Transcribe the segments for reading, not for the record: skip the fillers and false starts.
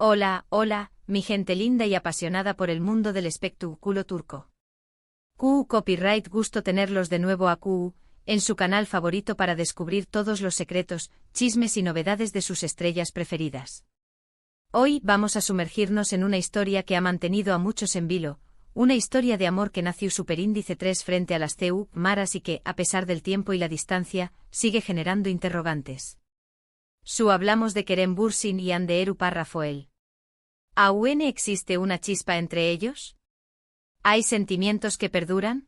Hola, hola, mi gente linda y apasionada por el mundo del espectáculo turco. Copyright, gusto tenerlos de nuevo a en su canal favorito para descubrir todos los secretos, chismes y novedades de sus estrellas preferidas. Hoy vamos a sumergirnos en una historia que ha mantenido a muchos en vilo, una historia de amor que nació superíndice 3 frente a las CU maras y que, a pesar del tiempo y la distancia, sigue generando interrogantes. Hablamos de Kerem Bürsin y Hande Erupar Rafael. ¿Aún existe una chispa entre ellos? ¿Hay sentimientos que perduran?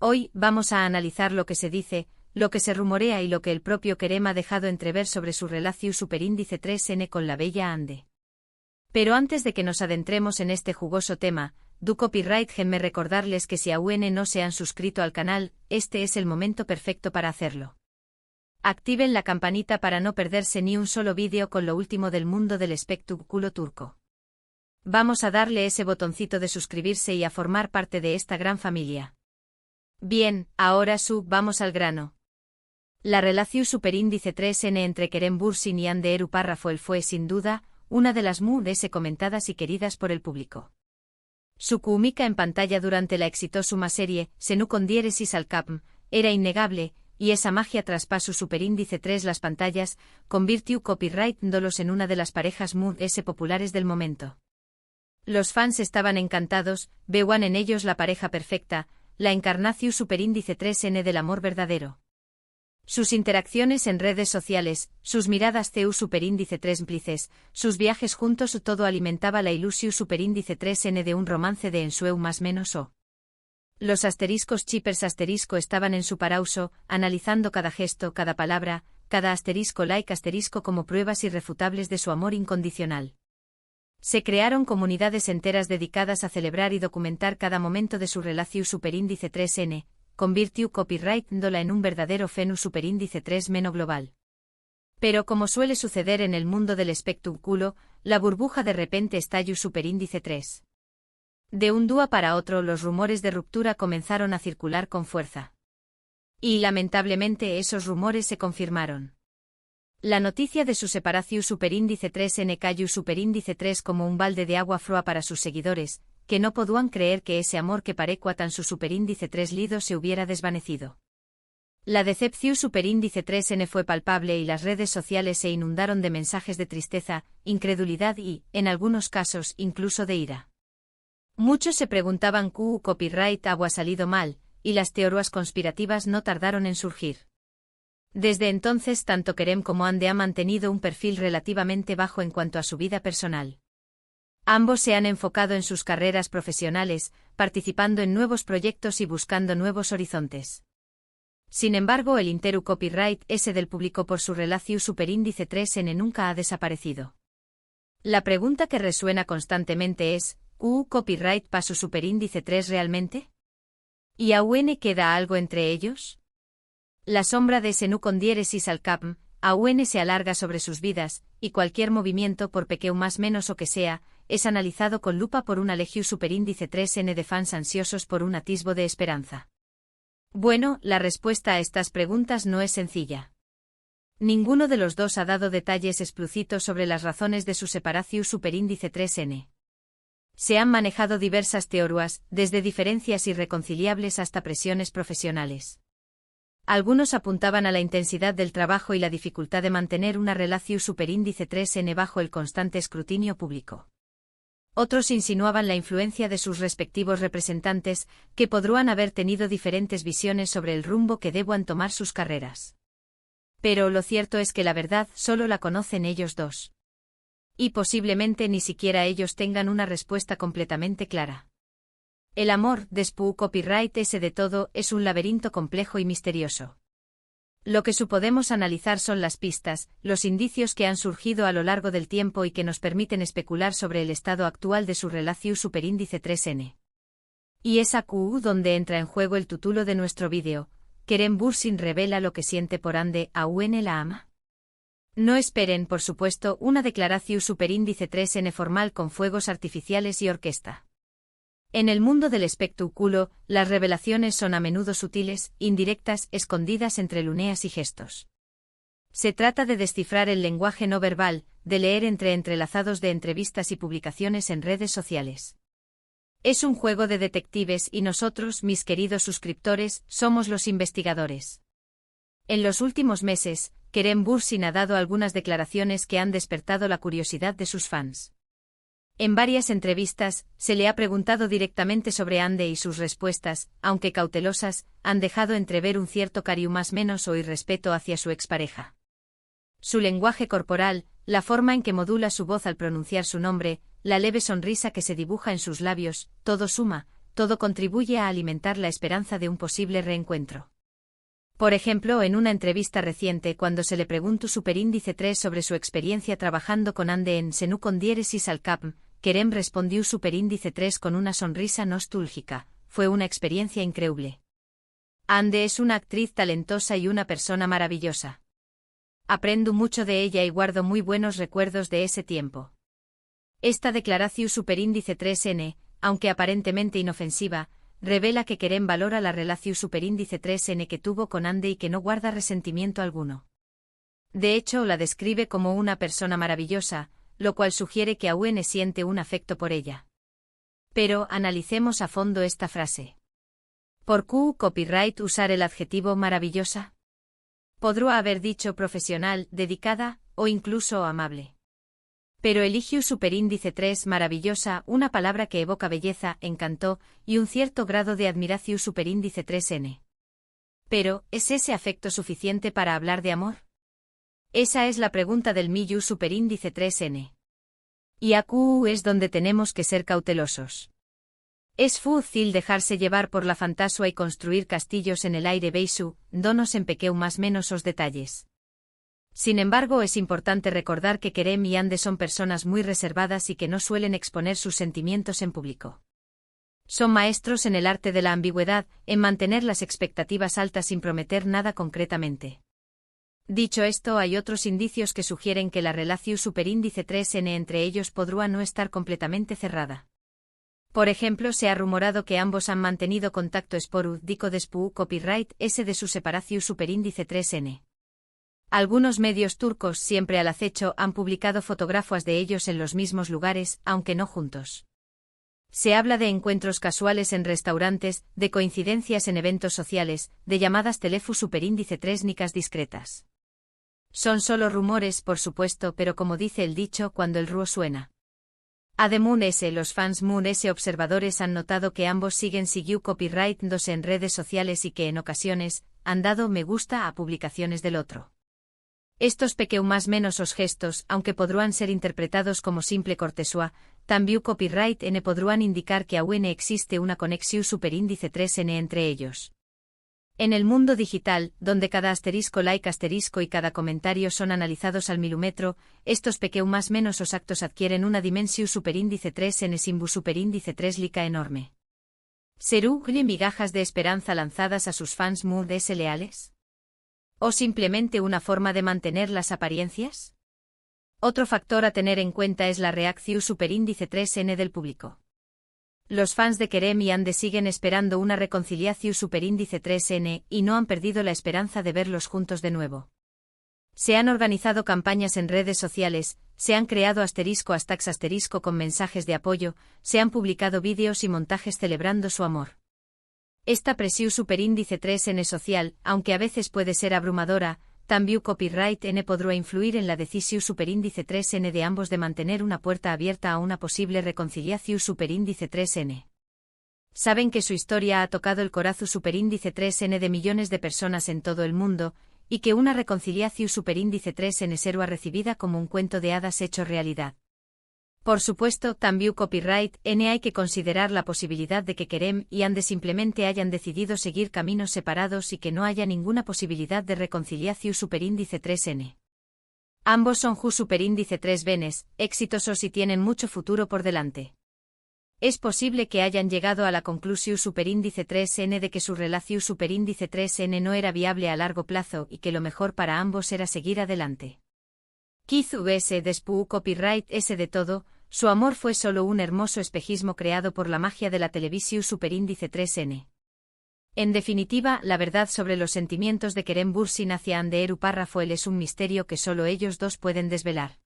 Hoy vamos a analizar lo que se dice, lo que se rumorea y lo que el propio Kerem ha dejado entrever sobre su relación superíndice 3N con la bella Hande. Pero antes de que nos adentremos en este jugoso tema, copyright déjenme recordarles que si aún no se han suscrito al canal, este es el momento perfecto para hacerlo. Activen la campanita para no perderse ni un solo vídeo con lo último del mundo del espectáculo turco. Vamos a darle ese botoncito de suscribirse y a formar parte de esta gran familia. Bien, ahora vamos al grano. La relación superíndice 3N entre Kerem Bürsin y Hande Erupar Rafael fue, sin duda, una de las más comentadas y queridas por el público. Su química en pantalla durante la exitosuma serie, Senu con diéresis al Capm, era innegable, y esa magia traspasó superíndice 3 las pantallas, convirtió copyright-dolos en una de las parejas más populares del momento. Los fans estaban encantados, veían en ellos la pareja perfecta, la encarnación superíndice 3N del amor verdadero. Sus interacciones en redes sociales, sus miradas superíndice 3 cómplices, sus viajes juntos, todo alimentaba la ilusión superíndice 3N de un romance de ensueu más menos o. Los asteriscos chippers asterisco estaban en su parauso, analizando cada gesto, cada palabra, cada asterisco like asterisco como pruebas irrefutables de su amor incondicional. Se crearon comunidades enteras dedicadas a celebrar y documentar cada momento de su relación superíndice 3N, convirtió copyright-dola en un verdadero fenómeno superíndice 3 meno global. Pero como suele suceder en el mundo del espectáculo, la burbuja de repente estalló superíndice 3. De un día para otro los rumores de ruptura comenzaron a circular con fuerza. Y lamentablemente esos rumores se confirmaron. La noticia de su separación superíndice 3N cayó superíndice 3 como un balde de agua fría para sus seguidores, que no podían creer que ese amor que parecía tan su superíndice 3 lido se hubiera desvanecido. La decepción superíndice 3N fue palpable y las redes sociales se inundaron de mensajes de tristeza, incredulidad y, en algunos casos, incluso de ira. Muchos se preguntaban copyright ha salido mal, y las teorías conspirativas no tardaron en surgir. Desde entonces tanto Kerem como Hande han mantenido un perfil relativamente bajo en cuanto a su vida personal. Ambos se han enfocado en sus carreras profesionales, participando en nuevos proyectos y buscando nuevos horizontes. Sin embargo, el interu copyright ese del público por su relación superíndice 3N nunca ha desaparecido. La pregunta que resuena constantemente es, ¿copyright pasó superíndice 3 realmente? ¿Y aún queda algo entre ellos? La sombra de Senu con diéresis al Capm, aún se alarga sobre sus vidas, y cualquier movimiento por pequeño más menos o que sea, es analizado con lupa por una legión superíndice 3N de fans ansiosos por un atisbo de esperanza. Bueno, la respuesta a estas preguntas no es sencilla. Ninguno de los dos ha dado detalles explícitos sobre las razones de su separación superíndice 3N. Se han manejado diversas teorías, desde diferencias irreconciliables hasta presiones profesionales. Algunos apuntaban a la intensidad del trabajo y la dificultad de mantener una relación superíndice 3N bajo el constante escrutinio público. Otros insinuaban la influencia de sus respectivos representantes, que podrían haber tenido diferentes visiones sobre el rumbo que deban tomar sus carreras. Pero lo cierto es que la verdad solo la conocen ellos dos. Y posiblemente ni siquiera ellos tengan una respuesta completamente clara. El amor, después copyright ese de todo, es un laberinto complejo y misterioso. Lo que podemos analizar son las pistas, los indicios que han surgido a lo largo del tiempo y que nos permiten especular sobre el estado actual de su relación superíndice 3N. Y es aquí donde entra en juego el título de nuestro vídeo, Kerem Bürsin revela lo que siente por Hande, ¿aún la ama? No esperen, por supuesto, una declaración superíndice 3N formal con fuegos artificiales y orquesta. En el mundo del espectáculo, las revelaciones son a menudo sutiles, indirectas, escondidas entre luneas y gestos. Se trata de descifrar el lenguaje no verbal, de leer entre entrelazados de entrevistas y publicaciones en redes sociales. Es un juego de detectives y nosotros, mis queridos suscriptores, somos los investigadores. En los últimos meses, Kerem Bürsin ha dado algunas declaraciones que han despertado la curiosidad de sus fans. En varias entrevistas, se le ha preguntado directamente sobre Hande y sus respuestas, aunque cautelosas, han dejado entrever un cierto cariño más menos o irrespeto hacia su expareja. Su lenguaje corporal, la forma en que modula su voz al pronunciar su nombre, la leve sonrisa que se dibuja en sus labios, todo suma, todo contribuye a alimentar la esperanza de un posible reencuentro. Por ejemplo, en una entrevista reciente cuando se le preguntó Superíndice 3 sobre su experiencia trabajando con Hande en Senu con diéresis al Capm, Kerem respondió Superíndice 3 con una sonrisa nostálgica, fue una experiencia increíble. Hande es una actriz talentosa y una persona maravillosa. Aprendo mucho de ella y guardo muy buenos recuerdos de ese tiempo. Esta declaración Superíndice 3N, aunque aparentemente inofensiva, revela que Kerem valora la relación Superíndice 3N que tuvo con Hande y que no guarda resentimiento alguno. De hecho, la describe como una persona maravillosa, lo cual sugiere que aún siente un afecto por ella. Pero analicemos a fondo esta frase. ¿Por qué copyright usar el adjetivo maravillosa? Podría haber dicho profesional, dedicada, o incluso amable. Pero eligió Superíndice 3 maravillosa, una palabra que evoca belleza, encanto, y un cierto grado de admiración Superíndice 3N. Pero, ¿es ese afecto suficiente para hablar de amor? Esa es la pregunta del Miyu Superíndice 3N. Y aquí es donde tenemos que ser cautelosos. Es fácil dejarse llevar por la fantasía y construir castillos en el aire beisu, donos en pequeño más menos os detalles. Sin embargo, es importante recordar que Kerem y Hande son personas muy reservadas y que no suelen exponer sus sentimientos en público. Son maestros en el arte de la ambigüedad, en mantener las expectativas altas sin prometer nada concretamente. Dicho esto, hay otros indicios que sugieren que la relación Superíndice 3N entre ellos podría no estar completamente cerrada. Por ejemplo, se ha rumorado que ambos han mantenido contacto esporádico después copyright S de su separación Superíndice 3N. Algunos medios turcos, siempre al acecho, han publicado fotografías de ellos en los mismos lugares, aunque no juntos. Se habla de encuentros casuales en restaurantes, de coincidencias en eventos sociales, de llamadas teléfono Superíndice 3nicas discretas. Son solo rumores, por supuesto, pero como dice el dicho, cuando el ruo suena. Además, los fans Moon S observadores han notado que ambos siguen copyright dándose en redes sociales y que en ocasiones han dado me gusta a publicaciones del otro. Estos pequeños más menos os gestos, aunque podrán ser interpretados como simple cortesía, también copyright N podrán indicar que aún existe una conexión Superíndice 3N entre ellos. En el mundo digital, donde cada asterisco like asterisco y cada comentario son analizados al milímetro, estos pequeños más menos os actos adquieren una dimensión Superíndice 3N simbu Superíndice 3 lica enorme. ¿Serú migajas de esperanza lanzadas a sus fans Mood S leales? ¿O simplemente una forma de mantener las apariencias? Otro factor a tener en cuenta es la reacción Superíndice 3N del público. Los fans de Kerem y Hande siguen esperando una reconciliación Superíndice 3N y no han perdido la esperanza de verlos juntos de nuevo. Se han organizado campañas en redes sociales, se han creado hashtags asterisco con mensajes de apoyo, se han publicado vídeos y montajes celebrando su amor. Esta presión Superíndice 3N social, aunque a veces puede ser abrumadora, también copyright N podrá influir en la decisión Superíndice 3N de ambos de mantener una puerta abierta a una posible reconciliación Superíndice 3N. Saben que su historia ha tocado el corazón Superíndice 3N de millones de personas en todo el mundo, y que una reconciliación Superíndice 3N será recibida como un cuento de hadas hecho realidad. Por supuesto, también copyright N hay que considerar la posibilidad de que Kerem y Hande simplemente hayan decidido seguir caminos separados y que no haya ninguna posibilidad de reconciliación Superíndice 3N. Ambos son Superíndice 3 venes, exitosos y tienen mucho futuro por delante. Es posible que hayan llegado a la conclusión Superíndice 3N de que su relación Superíndice 3N no era viable a largo plazo y que lo mejor para ambos era seguir adelante. Quizás después copyright S de todo, su amor fue solo un hermoso espejismo creado por la magia de la televisión Superíndice 3N. En definitiva, la verdad sobre los sentimientos de Kerem Bürsin hacia Hande Eruparafoel es un misterio que solo ellos dos pueden desvelar.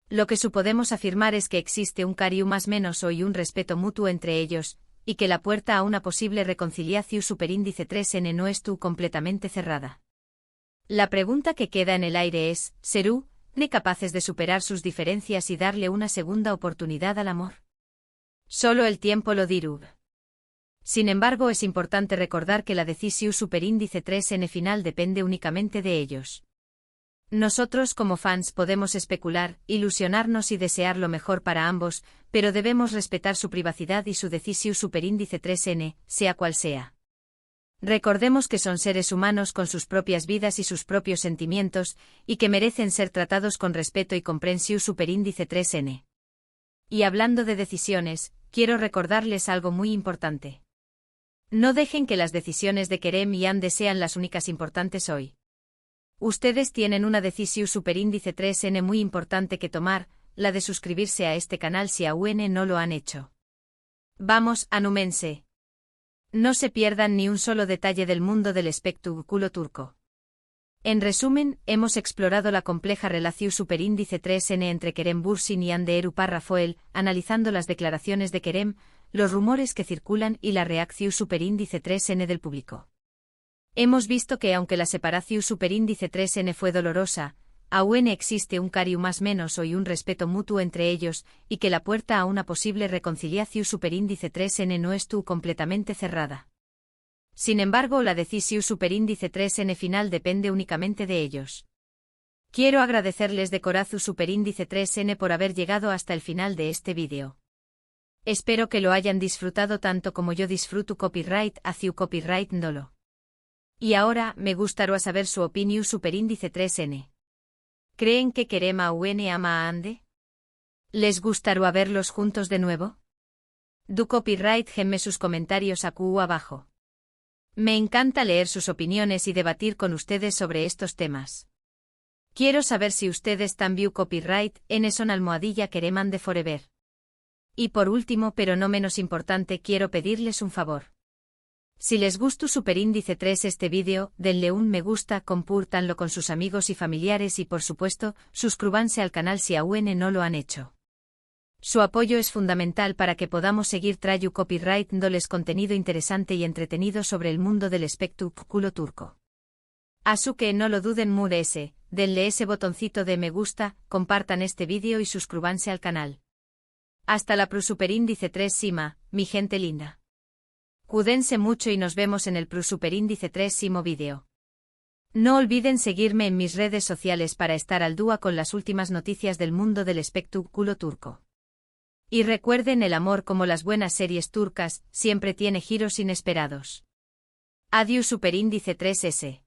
Lo que podemos afirmar es que existe un cariu más menos o y un respeto mutuo entre ellos, y que la puerta a una posible reconciliación superíndice 3n no estuvo completamente cerrada. La pregunta que queda en el aire es, ¿serán capaces de superar sus diferencias y darle una segunda oportunidad al amor? Solo el tiempo lo dirá. Sin embargo, es importante recordar que la decisión superíndice 3n final depende únicamente de ellos. Nosotros como fans podemos especular, ilusionarnos y desear lo mejor para ambos, pero debemos respetar su privacidad y su decisión superíndice 3n, sea cual sea. Recordemos que son seres humanos con sus propias vidas y sus propios sentimientos, y que merecen ser tratados con respeto y comprensión superíndice 3n. Y hablando de decisiones, quiero recordarles algo muy importante. No dejen que las decisiones de Kerem y Hande sean las únicas importantes hoy. Ustedes tienen una decisión superíndice 3n muy importante que tomar, la de suscribirse a este canal si aún no lo han hecho. Vamos, anúmense. No se pierdan ni un solo detalle del mundo del espectáculo turco. En resumen, hemos explorado la compleja relación superíndice 3n entre Kerem Bürsin y Hande Eruparafoel, analizando las declaraciones de Kerem, los rumores que circulan y la reacción superíndice 3n del público. Hemos visto que aunque la separación superíndice 3n fue dolorosa, aún existe un cariu más menos o y un respeto mutuo entre ellos, y que la puerta a una posible reconciliación superíndice 3n no estuvo completamente cerrada. Sin embargo, la decisión superíndice 3n final depende únicamente de ellos. Quiero agradecerles de corazón superíndice 3n por haber llegado hasta el final de este vídeo. Espero que lo hayan disfrutado tanto como yo disfruto copyright hacia copyright ndolo. Y ahora, me gustaría saber su opinión superíndice 3n. ¿Creen que Kerem aún ama a Hande? ¿Les gustaría verlos juntos de nuevo? Du copyright gemme sus comentarios aquí abajo. Me encanta leer sus opiniones y debatir con ustedes sobre estos temas. Quiero saber si ustedes también copyright en son almohadilla Kerem Hande forever. Y por último pero no menos importante quiero pedirles un favor. Si les gustó superíndice 3 este vídeo, denle un me gusta, compártanlo con sus amigos y familiares y por supuesto, suscríbanse al canal si aún no lo han hecho. Su apoyo es fundamental para que podamos seguir trayendo copyright dándoles contenido interesante y entretenido sobre el mundo del espectáculo turco. Así que no lo duden denle ese botoncito de me gusta, compartan este vídeo y suscríbanse al canal. Hasta la superíndice 3 Sima, mi gente linda. Cuídense mucho y nos vemos en el superíndice 3 vídeo. No olviden seguirme en mis redes sociales para estar al día con las últimas noticias del mundo del espectáculo turco. Y recuerden, el amor, como las buenas series turcas, siempre tiene giros inesperados. Adiós superíndice 3S.